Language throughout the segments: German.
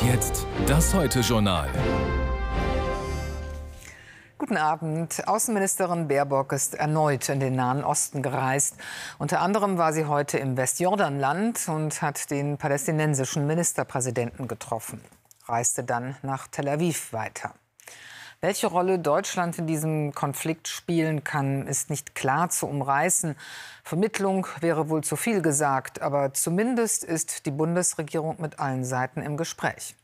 jetzt das Heute-Journal. Guten Abend. Außenministerin Baerbock ist erneut in den Nahen Osten gereist. Unter anderem war sie heute im Westjordanland und hat den palästinensischen Ministerpräsidenten getroffen. Reiste dann nach Tel Aviv weiter. Welche Rolle Deutschland in diesem Konflikt spielen kann, ist nicht klar zu umreißen. Vermittlung wäre wohl zu viel gesagt, aber zumindest ist die Bundesregierung mit allen Seiten im Gespräch.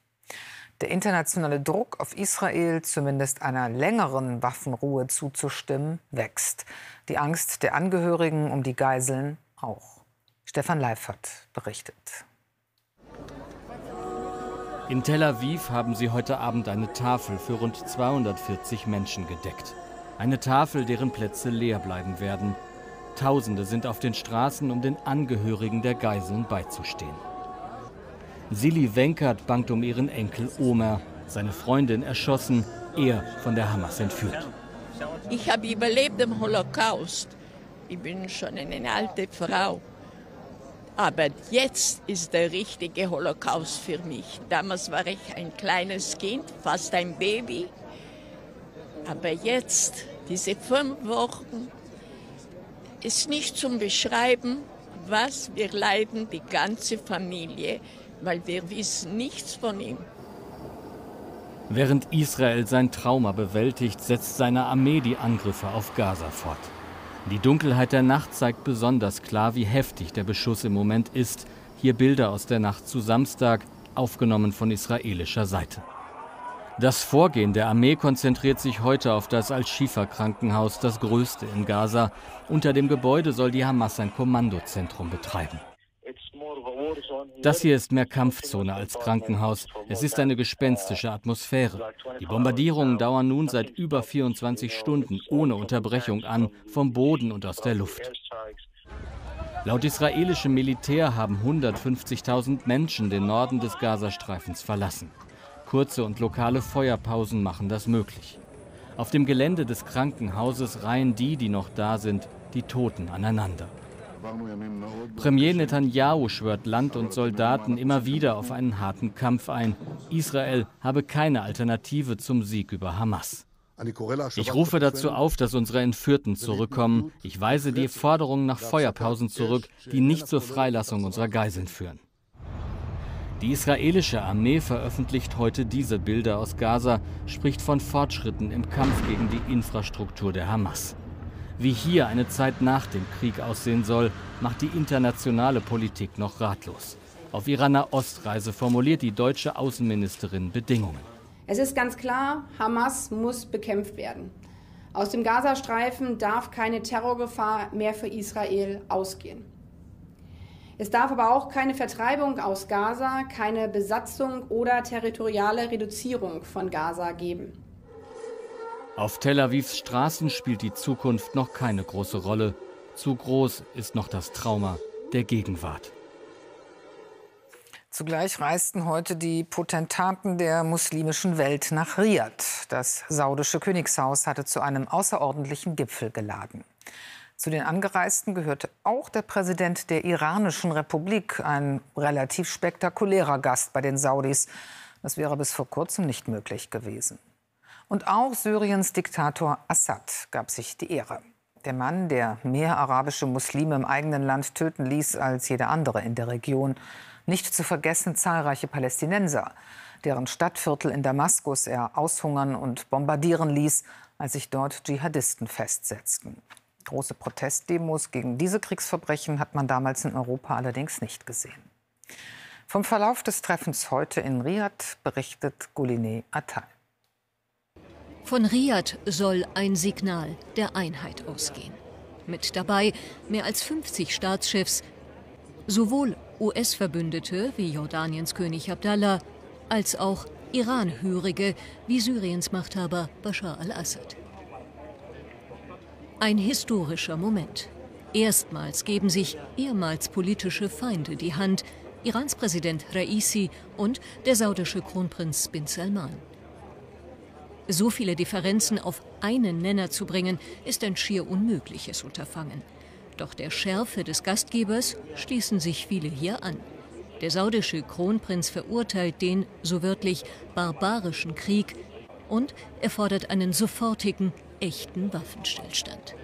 Der internationale Druck auf Israel, zumindest einer längeren Waffenruhe zuzustimmen, wächst. Die Angst der Angehörigen um die Geiseln auch. Stefan Leifert berichtet. In Tel Aviv haben sie heute Abend eine Tafel für rund 240 Menschen gedeckt. Eine Tafel, deren Plätze leer bleiben werden. Tausende sind auf den Straßen, um den Angehörigen der Geiseln beizustehen. Sili Wenkert bangt um ihren Enkel Omer, seine Freundin erschossen, er von der Hamas entführt. Ich habe überlebt im Holocaust. Ich bin schon eine alte Frau. Aber jetzt ist der richtige Holocaust für mich. Damals war ich ein kleines Kind, fast ein Baby. Aber jetzt, diese 5 Wochen, ist nicht zum Beschreiben, was wir leiden, die ganze Familie, weil wir wissen nichts von ihm. Während Israel sein Trauma bewältigt, setzt seine Armee die Angriffe auf Gaza fort. Die Dunkelheit der Nacht zeigt besonders klar, wie heftig der Beschuss im Moment ist. Hier Bilder aus der Nacht zu Samstag, aufgenommen von israelischer Seite. Das Vorgehen der Armee konzentriert sich heute auf das Al-Shifa-Krankenhaus, das größte in Gaza. Unter dem Gebäude soll die Hamas ein Kommandozentrum betreiben. Das hier ist mehr Kampfzone als Krankenhaus. Es ist eine gespenstische Atmosphäre. Die Bombardierungen dauern nun seit über 24 Stunden ohne Unterbrechung an, vom Boden und aus der Luft. Laut israelischem Militär haben 150.000 Menschen den Norden des Gazastreifens verlassen. Kurze und lokale Feuerpausen machen das möglich. Auf dem Gelände des Krankenhauses reihen die noch da sind, die Toten aneinander. Premier Netanyahu schwört Land und Soldaten immer wieder auf einen harten Kampf ein. Israel habe keine Alternative zum Sieg über Hamas. Ich rufe dazu auf, dass unsere Entführten zurückkommen. Ich weise die Forderungen nach Feuerpausen zurück, die nicht zur Freilassung unserer Geiseln führen. Die israelische Armee veröffentlicht heute diese Bilder aus Gaza, spricht von Fortschritten im Kampf gegen die Infrastruktur der Hamas. Wie hier eine Zeit nach dem Krieg aussehen soll, macht die internationale Politik noch ratlos. Auf ihrer Nahostreise formuliert die deutsche Außenministerin Bedingungen. Es ist ganz klar, Hamas muss bekämpft werden. Aus dem Gazastreifen darf keine Terrorgefahr mehr für Israel ausgehen. Es darf aber auch keine Vertreibung aus Gaza, keine Besatzung oder territoriale Reduzierung von Gaza geben. Auf Tel Avivs Straßen spielt die Zukunft noch keine große Rolle. Zu groß ist noch das Trauma der Gegenwart. Zugleich reisten heute die Potentaten der muslimischen Welt nach Riad. Das saudische Königshaus hatte zu einem außerordentlichen Gipfel geladen. Zu den Angereisten gehörte auch der Präsident der Iranischen Republik, ein relativ spektakulärer Gast bei den Saudis. Das wäre bis vor kurzem nicht möglich gewesen. Und auch Syriens Diktator Assad gab sich die Ehre. Der Mann, der mehr arabische Muslime im eigenen Land töten ließ als jeder andere in der Region. Nicht zu vergessen zahlreiche Palästinenser, deren Stadtviertel in Damaskus er aushungern und bombardieren ließ, als sich dort Dschihadisten festsetzten. Große Protestdemos gegen diese Kriegsverbrechen hat man damals in Europa allerdings nicht gesehen. Vom Verlauf des Treffens heute in Riad berichtet Gouline Attal. Von Riad soll ein Signal der Einheit ausgehen. Mit dabei mehr als 50 Staatschefs, sowohl US-Verbündete wie Jordaniens König Abdallah, als auch Iran-Hörige wie Syriens Machthaber Bashar al-Assad. Ein historischer Moment. Erstmals geben sich ehemals politische Feinde die Hand, Irans Präsident Raisi und der saudische Kronprinz bin Salman. So viele Differenzen auf einen Nenner zu bringen, ist ein schier unmögliches Unterfangen. Doch der Schärfe des Gastgebers schließen sich viele hier an. Der saudische Kronprinz verurteilt den, so wörtlich, barbarischen Krieg und er fordert einen sofortigen, echten Waffenstillstand.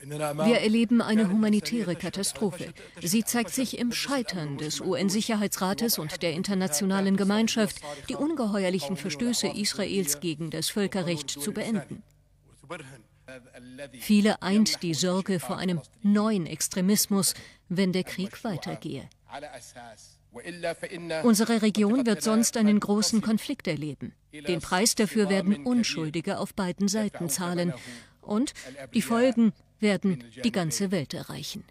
Wir erleben eine humanitäre Katastrophe. Sie zeigt sich im Scheitern des UN-Sicherheitsrates und der internationalen Gemeinschaft, die ungeheuerlichen Verstöße Israels gegen das Völkerrecht zu beenden. Viele eint die Sorge vor einem neuen Extremismus, wenn der Krieg weitergehe. Unsere Region wird sonst einen großen Konflikt erleben. Den Preis dafür werden Unschuldige auf beiden Seiten zahlen. Und die Folgen werden die ganze Welt erreichen.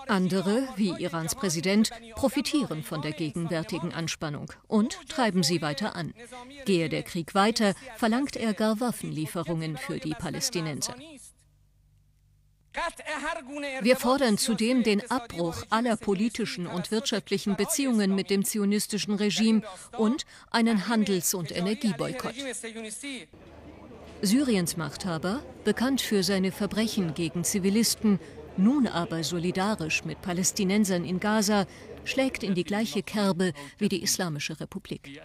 Andere, wie Irans Präsident, profitieren von der gegenwärtigen Anspannung und treiben sie weiter an. Gehe der Krieg weiter, verlangt er gar Waffenlieferungen für die Palästinenser. Wir fordern zudem den Abbruch aller politischen und wirtschaftlichen Beziehungen mit dem zionistischen Regime und einen Handels- und Energieboykott. Syriens Machthaber, bekannt für seine Verbrechen gegen Zivilisten, nun aber solidarisch mit Palästinensern in Gaza, schlägt in die gleiche Kerbe wie die Islamische Republik.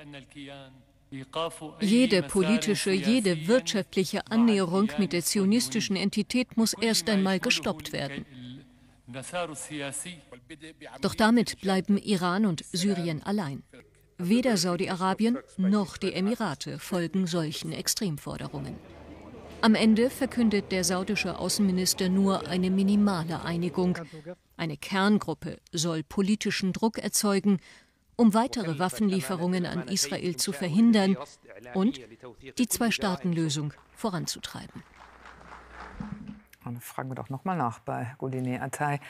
Jede politische, jede wirtschaftliche Annäherung mit der zionistischen Entität muss erst einmal gestoppt werden. Doch damit bleiben Iran und Syrien allein. Weder Saudi-Arabien noch die Emirate folgen solchen Extremforderungen. Am Ende verkündet der saudische Außenminister nur eine minimale Einigung. Eine Kerngruppe soll politischen Druck erzeugen, um weitere Waffenlieferungen an Israel zu verhindern und die Zwei-Staaten-Lösung voranzutreiben. Dann fragen wir doch noch mal nach bei Gulnaz Atay.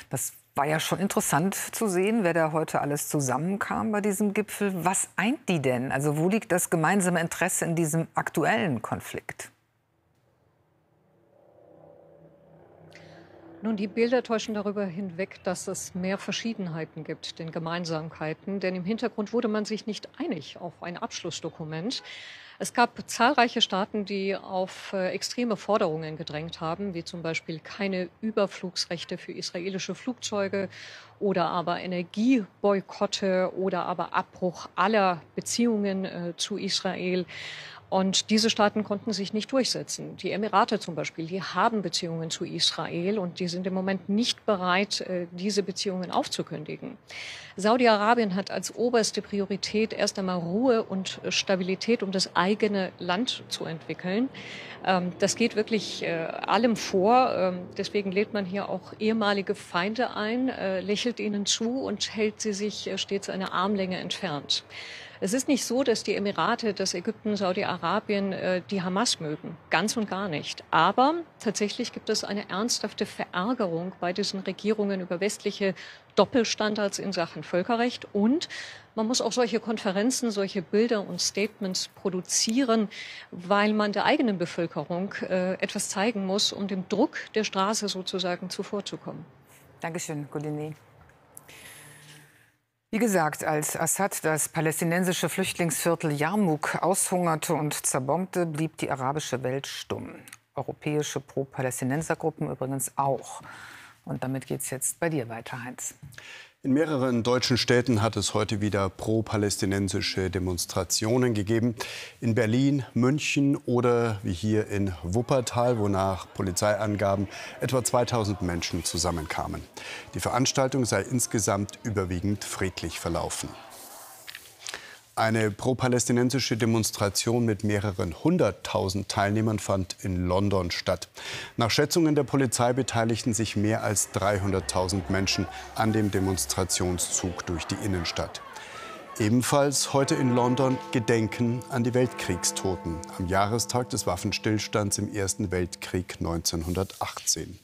Das war ja schon interessant zu sehen, wer da heute alles zusammenkam bei diesem Gipfel. Was eint die denn? Also wo liegt das gemeinsame Interesse in diesem aktuellen Konflikt? Nun, die Bilder täuschen darüber hinweg, dass es mehr Verschiedenheiten gibt, den Gemeinsamkeiten. Denn im Hintergrund wurde man sich nicht einig auf ein Abschlussdokument. Es gab zahlreiche Staaten, die auf extreme Forderungen gedrängt haben, wie zum Beispiel keine Überflugsrechte für israelische Flugzeuge oder aber Energieboykotte oder aber Abbruch aller Beziehungen zu Israel. Und diese Staaten konnten sich nicht durchsetzen. Die Emirate zum Beispiel, die haben Beziehungen zu Israel und die sind im Moment nicht bereit, diese Beziehungen aufzukündigen. Saudi-Arabien hat als oberste Priorität erst einmal Ruhe und Stabilität, um das eigene Land zu entwickeln. Das geht wirklich allem vor. Deswegen lädt man hier auch ehemalige Feinde ein, lächelt ihnen zu und hält sie sich stets eine Armlänge entfernt. Es ist nicht so, dass die Emirate, dass Ägypten, Saudi-Arabien die Hamas mögen. Ganz und gar nicht. Aber tatsächlich gibt es eine ernsthafte Verärgerung bei diesen Regierungen über westliche Doppelstandards in Sachen Völkerrecht. Und man muss auch solche Konferenzen, solche Bilder und Statements produzieren, weil man der eigenen Bevölkerung etwas zeigen muss, um dem Druck der Straße sozusagen zuvorzukommen. Dankeschön, Gulnaz. Wie gesagt, als Assad das palästinensische Flüchtlingsviertel Jarmuk aushungerte und zerbombte, blieb die arabische Welt stumm. Europäische Pro-Palästinenser-Gruppen übrigens auch. Und damit geht es jetzt bei dir weiter, Heinz. In mehreren deutschen Städten hat es heute wieder pro-palästinensische Demonstrationen gegeben. In Berlin, München oder wie hier in Wuppertal, wo nach Polizeiangaben etwa 2000 Menschen zusammenkamen. Die Veranstaltung sei insgesamt überwiegend friedlich verlaufen. Eine pro-palästinensische Demonstration mit mehreren 100.000 Teilnehmern fand in London statt. Nach Schätzungen der Polizei beteiligten sich mehr als 300.000 Menschen an dem Demonstrationszug durch die Innenstadt. Ebenfalls heute in London Gedenken an die Weltkriegstoten am Jahrestag des Waffenstillstands im Ersten Weltkrieg 1918.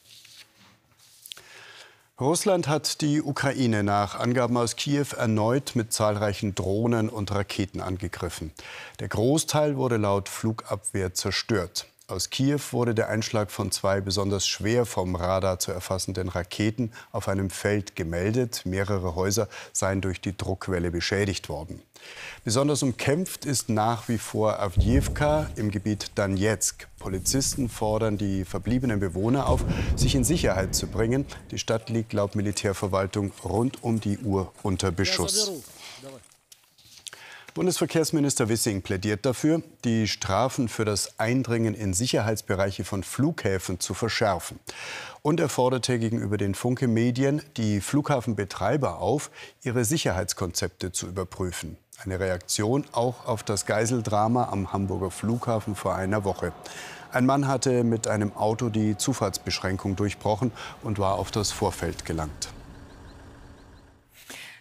Russland hat die Ukraine nach Angaben aus Kiew erneut mit zahlreichen Drohnen und Raketen angegriffen. Der Großteil wurde laut Flugabwehr zerstört. Aus Kiew wurde der Einschlag von 2 besonders schwer vom Radar zu erfassenden Raketen auf einem Feld gemeldet. Mehrere Häuser seien durch die Druckwelle beschädigt worden. Besonders umkämpft ist nach wie vor Awdijiwka im Gebiet Donezk. Polizisten fordern die verbliebenen Bewohner auf, sich in Sicherheit zu bringen. Die Stadt liegt laut Militärverwaltung rund um die Uhr unter Beschuss. Bundesverkehrsminister Wissing plädiert dafür, die Strafen für das Eindringen in Sicherheitsbereiche von Flughäfen zu verschärfen. Und er forderte gegenüber den Funke-Medien die Flughafenbetreiber auf, ihre Sicherheitskonzepte zu überprüfen. Eine Reaktion auch auf das Geiseldrama am Hamburger Flughafen vor einer Woche. Ein Mann hatte mit einem Auto die Zufahrtsbeschränkung durchbrochen und war auf das Vorfeld gelangt.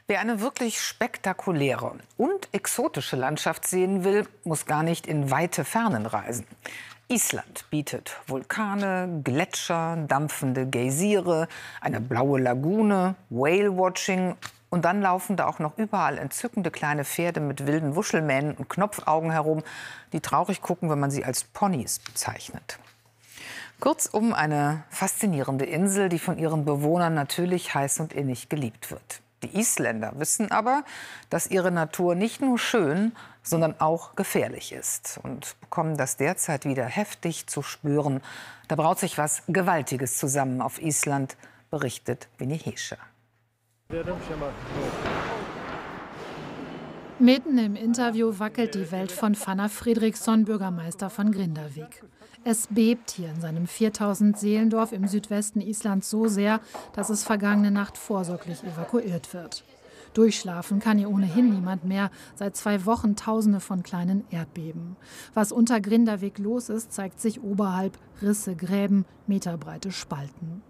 Wer eine wirklich spektakuläre und exotische Landschaft sehen will, muss gar nicht in weite Fernen reisen. Island bietet Vulkane, Gletscher, dampfende Geysire, eine blaue Lagune, Whale-Watching und dann laufen da auch noch überall entzückende kleine Pferde mit wilden Wuschelmähnen und Knopfaugen herum, die traurig gucken, wenn man sie als Ponys bezeichnet. Kurzum eine faszinierende Insel, die von ihren Bewohnern natürlich heiß und innig geliebt wird. Die Isländer wissen aber, dass ihre Natur nicht nur schön, sondern auch gefährlich ist und bekommen das derzeit wieder heftig zu spüren. Da braut sich was Gewaltiges zusammen auf Island, berichtet Winnie Hescher. Mitten im Interview wackelt die Welt von Fannar Fredriksson, Bürgermeister von Grindavik. Es bebt hier in seinem 4000-Seelendorf im Südwesten Islands so sehr, dass es vergangene Nacht vorsorglich evakuiert wird. Durchschlafen kann hier ohnehin niemand mehr. Seit 2 Wochen Tausende von kleinen Erdbeben. Was unter Grindavik los ist, zeigt sich oberhalb: Risse, Gräben, meterbreite Spalten.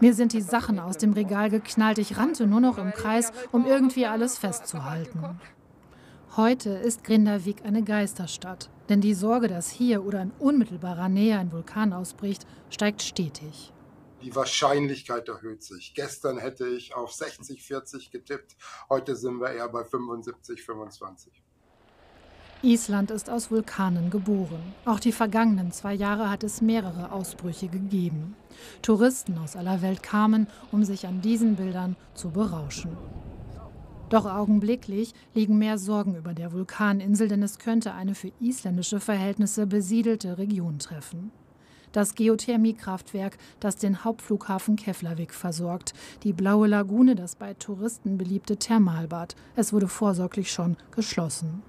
Mir sind die Sachen aus dem Regal geknallt. Ich rannte nur noch im Kreis, um irgendwie alles festzuhalten. Heute ist Grindavik eine Geisterstadt. Denn die Sorge, dass hier oder in unmittelbarer Nähe ein Vulkan ausbricht, steigt stetig. Die Wahrscheinlichkeit erhöht sich. Gestern hätte ich auf 60-40 getippt. Heute sind wir eher bei 75-25. Island ist aus Vulkanen geboren. Auch die vergangenen 2 Jahre hat es mehrere Ausbrüche gegeben. Touristen aus aller Welt kamen, um sich an diesen Bildern zu berauschen. Doch augenblicklich liegen mehr Sorgen über der Vulkaninsel, denn es könnte eine für isländische Verhältnisse besiedelte Region treffen. Das Geothermiekraftwerk, das den Hauptflughafen Keflavik versorgt. Die blaue Lagune, das bei Touristen beliebte Thermalbad. Es wurde vorsorglich schon geschlossen.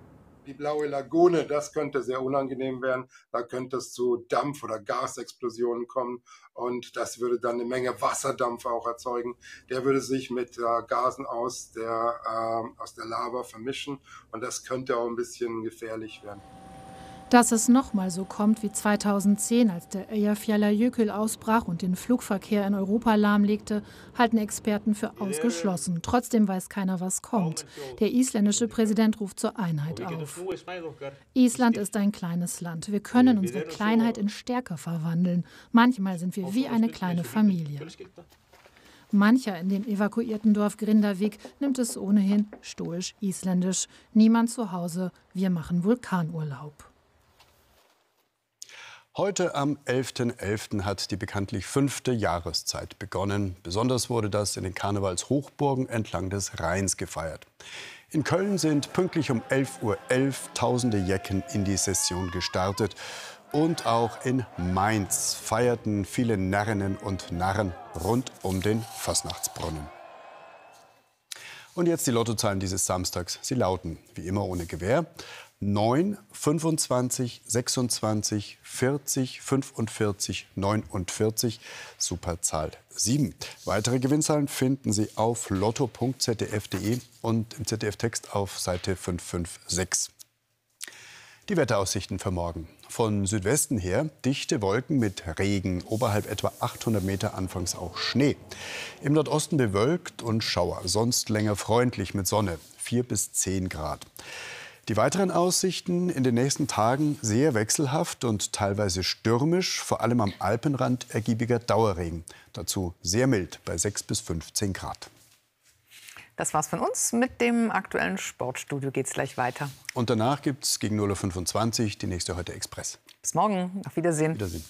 Die blaue Lagune, das könnte sehr unangenehm werden. Da könnte es zu Dampf- oder Gasexplosionen kommen. Und das würde dann eine Menge Wasserdampf auch erzeugen. Der würde sich mit Gasen aus der Lava vermischen. Und das könnte auch ein bisschen gefährlich werden. Dass es nochmal so kommt wie 2010, als der Eyjafjallajökull ausbrach und den Flugverkehr in Europa lahmlegte, halten Experten für ausgeschlossen. Trotzdem weiß keiner, was kommt. Der isländische Präsident ruft zur Einheit auf. Island ist ein kleines Land. Wir können unsere Kleinheit in Stärke verwandeln. Manchmal sind wir wie eine kleine Familie. Mancher in dem evakuierten Dorf Grindavik nimmt es ohnehin stoisch isländisch. Niemand zu Hause, wir machen Vulkanurlaub. Heute am 11.11. hat die bekanntlich 5. Jahreszeit begonnen. Besonders wurde das in den Karnevalshochburgen entlang des Rheins gefeiert. In Köln sind pünktlich um 11:11 Uhr tausende Jecken in die Session gestartet. Und auch in Mainz feierten viele Narrinnen und Narren rund um den Fastnachtsbrunnen. Und jetzt die Lottozahlen dieses Samstags. Sie lauten, wie immer ohne Gewähr: 9, 25, 26, 40, 45, 49, Superzahl 7. Weitere Gewinnzahlen finden Sie auf lotto.zdf.de und im ZDF-Text auf Seite 556. Die Wetteraussichten für morgen. Von Südwesten her dichte Wolken mit Regen, oberhalb etwa 800 Meter anfangs auch Schnee. Im Nordosten bewölkt und Schauer, sonst länger freundlich mit Sonne, 4 bis 10 Grad. Die weiteren Aussichten in den nächsten Tagen sehr wechselhaft und teilweise stürmisch, vor allem am Alpenrand ergiebiger Dauerregen. Dazu sehr mild bei 6 bis 15 Grad. Das war's von uns. Mit dem aktuellen Sportstudio geht's gleich weiter. Und danach gibt's gegen 0:25 Uhr die nächste Heute Express. Bis morgen. Auf Wiedersehen. Wiedersehen.